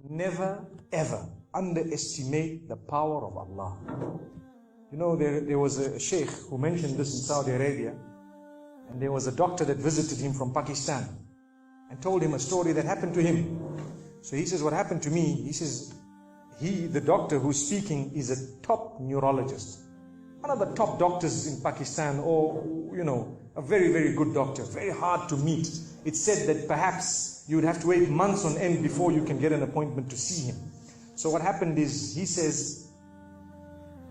never ever underestimate the power of Allah. You know, there was a sheikh who mentioned this in Saudi Arabia, and there was a doctor that visited him from Pakistan and told him a story that happened to him. So he says, what happened to me? He says, the doctor who's speaking is a top neurologist, one of the top doctors in Pakistan, or, you know, a very, very good doctor, very hard to meet. It's said that perhaps you would have to wait months on end before you can get an appointment to see him. So what happened is, he says,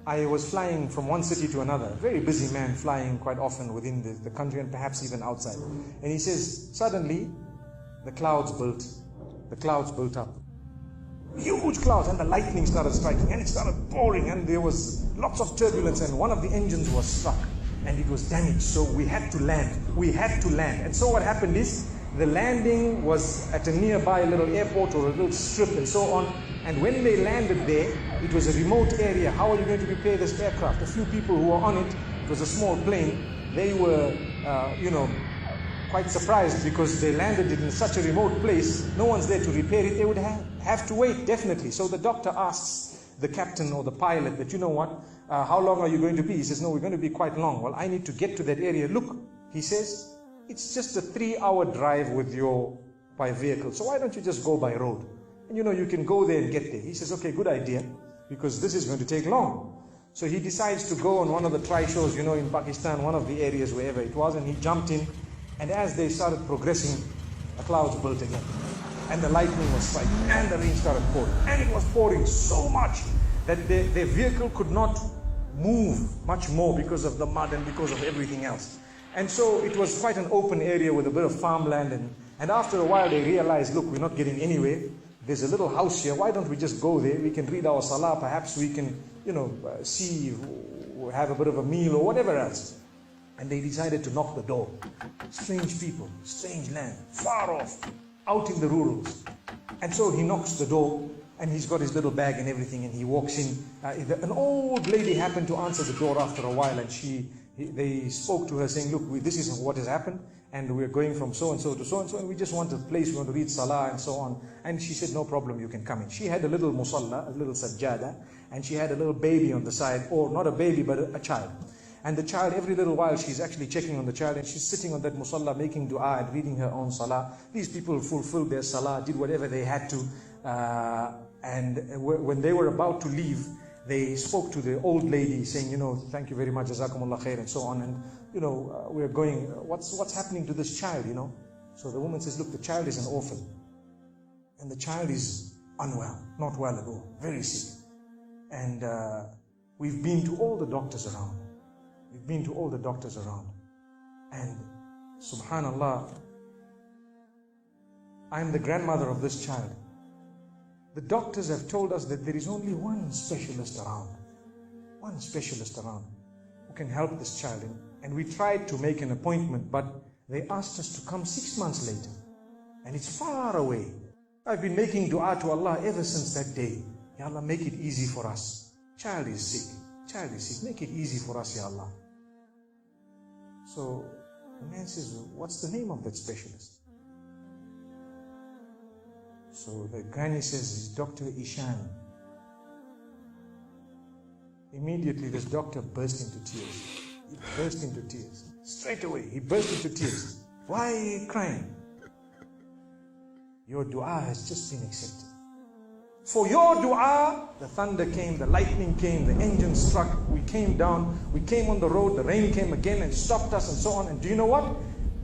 I was flying from one city to another, a very busy man, flying quite often within the country and perhaps even outside. And he says, suddenly the clouds built up. Huge clouds, and the lightning started striking, and it started pouring, and there was lots of turbulence, and one of the engines was struck and it was damaged. So we had to land. And so what happened is, the landing was at a nearby little airport or a little strip and so on. And when they landed there, it was a remote area. How are you going to repair this aircraft? A few people who were on it, it was a small plane, they were, quite surprised because they landed it in such a remote place. No one's there to repair it. They would have to wait, definitely. So the doctor asks the captain or the pilot that, you know what, how long are you going to be? He says, no, we're going to be quite long. Well, I need to get to that area. Look, he says, it's just a 3-hour drive by vehicle. So why don't you just go by road? And you know, you can go there and get there. He says, okay, good idea, because this is going to take long. So he decides to go on one of the tri-shows, you know, in Pakistan, one of the areas, wherever it was, and he jumped in. And as they started progressing, the clouds built again. And the lightning was striking, and the rain started pouring. And it was pouring so much that their vehicle could not move much more because of the mud and because of everything else. And so it was quite an open area with a bit of farmland. And after a while they realized, look, we're not getting anywhere. There's a little house here. Why don't we just go there? We can read our salah. Perhaps we can, see, have a bit of a meal or whatever else. And they decided to knock the door. Strange people, strange land, far off, out in the rurals. And so he knocks the door, and he's got his little bag and everything, and he walks in. An old lady happened to answer the door after a while, and they spoke to her saying, look, this is what has happened, and we're going from so-and-so to so-and-so, and we just want a place, we want to read salah and so on. And she said, no problem, you can come in. She had a little musalla, a little sajjada, and she had a little baby on the side, or not a baby, but a child. And the child, every little while, she's actually checking on the child, and she's sitting on that musalla, making dua and reading her own salah. These people fulfilled their salah, did whatever they had to. And when they were about to leave, they spoke to the old lady saying, thank you very much, jazakumullah khair, and so on. And, we're going, what's happening to this child, So the woman says, look, the child is an orphan. And the child is unwell, not well at all, very sick. And we've been to all the doctors around. And subhanallah, I'm the grandmother of this child. The doctors have told us that there is only one specialist around who can help this child. And we tried to make an appointment, but they asked us to come 6 months later. And it's far away. I've been making dua to Allah ever since that day. Ya Allah, make it easy for us. Child is sick. Make it easy for us, Ya Allah. So the man says, what's the name of that specialist? So the granny says, it's Dr. Ishan. Immediately this doctor burst into tears. He burst into tears. Straight away, he burst into tears. Why are you crying? Your dua has just been accepted. For your dua, the thunder came, the lightning came, the engine struck, we came down, we came on the road, the rain came again and stopped us and so on. And do you know what?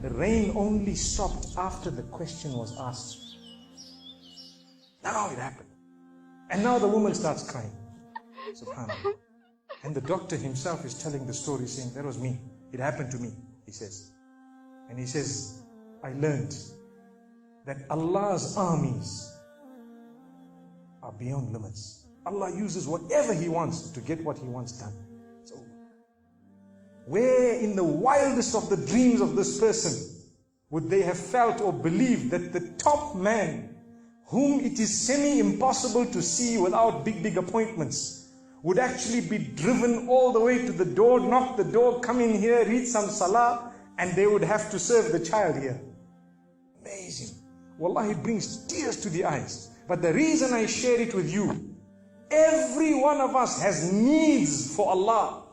The rain only stopped after the question was asked. Now it happened. And now the woman starts crying. SubhanAllah. And the doctor himself is telling the story, saying, that was me. It happened to me, he says. And he says, I learned that Allah's armies are beyond limits. Allah uses whatever He wants to get what He wants done. It's over. Where in the wildest of the dreams of this person would they have felt or believed that the top man, whom it is semi-impossible to see without big appointments, would actually be driven all the way to the door, knock the door, come in here, read some salah, and they would have to serve the child here. Amazing. Wallahi, it brings tears to the eyes. But the reason I share it with you, every one of us has needs for Allah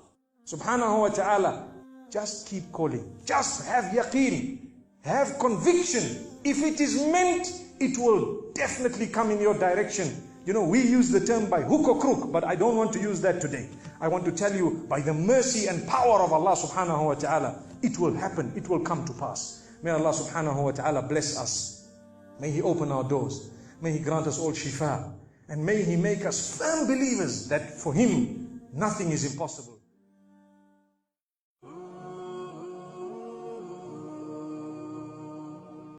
subhanahu wa ta'ala. Just keep calling. Just have yaqeen. Have conviction. If it is meant, it will definitely come in your direction. You know, we use the term by hook or crook, but I don't want to use that today. I want to tell you, by the mercy and power of Allah subhanahu wa ta'ala, it will happen. It will come to pass. May Allah subhanahu wa ta'ala bless us. May He open our doors. May He grant us all shifa. And may He make us firm believers that for Him, nothing is impossible.